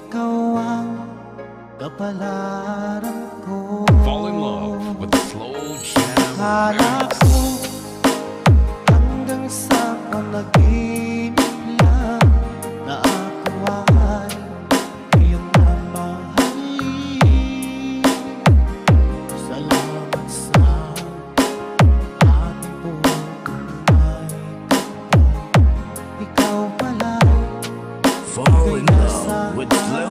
ikaw ang kapalaran ko. Fall in love with the slow jam. Akala ko hanggang sa ako